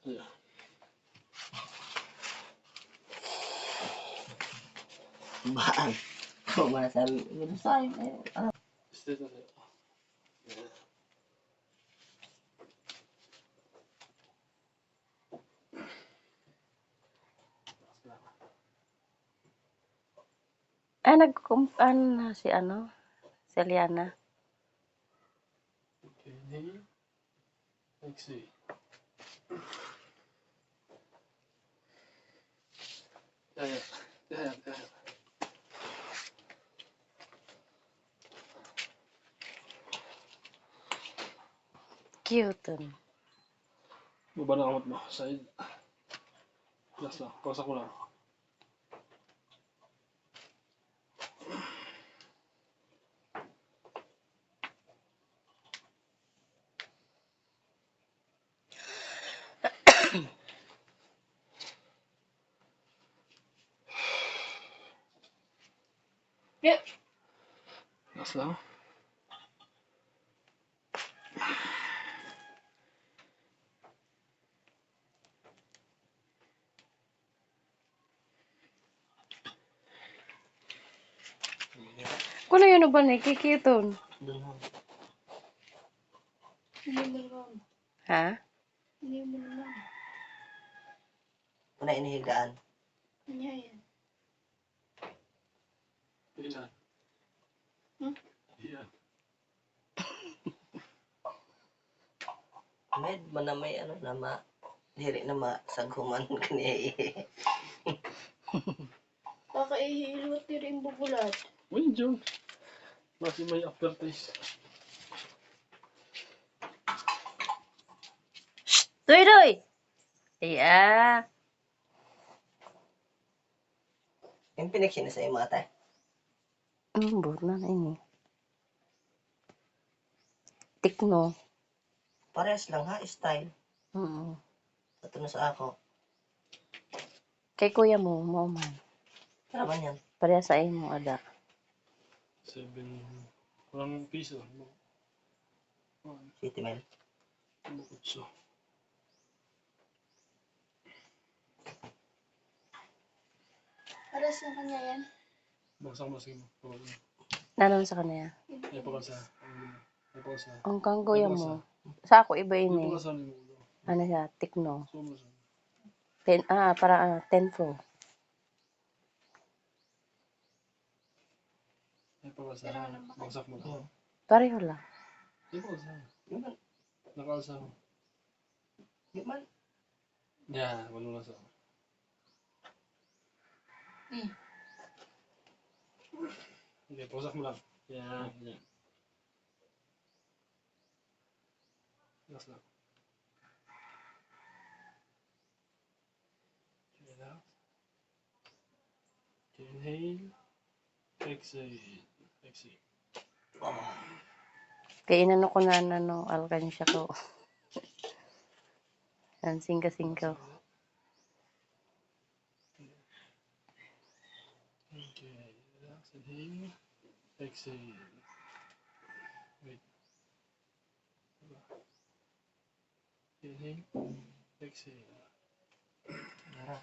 Yeah. Baan. Kung masabi, ganun sa'yo, ano? Straight na sa'yo. Yeah. Ay, ano na si Liana. Okay, inhale. Exhale. Yeah. Cute. Baba na kamot mo. Side. Last lang. Pausa ko lang. Yeah. Last lang. Kuno yun ba ni kikiton? Doon ho. Hindi mo lang. Ha? Hindi mo lang. Kung na inihigaan. Kanya yan. Ilan? Hmm? Iyan. Med, manamay ano na diri na masaghuman kani. Baka ihilot ni rin bubulat. Uy, John. Masih may aftertaste. Doy! Iya. Yung pinagsin sa imo ate. Burna na ini. Tikno. Parehas lang ha, style. Ito na sa ako. Kay kuya mo man. Taraman yan. Pareha sa imo ada. 7. Kurang piso. City Mel. 8. Aras na kanya yan. Bagsak mo sige mo. Nanon sa kanya. Ay pakasa. Ay pakasa. Ang kang kuya mo. Sa ako iba Ay ini. pakasa ni mo. Ano siya? Tikno. Sobra. 10 Pro. Ay pakasa. Bagsak mo lang. Pareho lang. Ay pakasa. Yuman. Nakalsa mo. Yuman. Yeah, wala lang sa. Okay, pausak mo lang. Yan. Last lang. Okay, last. Okay, inhale. Exhale. Kaya inano ko na alkansya ko. Yan, singka-singka. Okay, relax. Inhale. Exhale. Wait. Inhale. Exhale. Nara.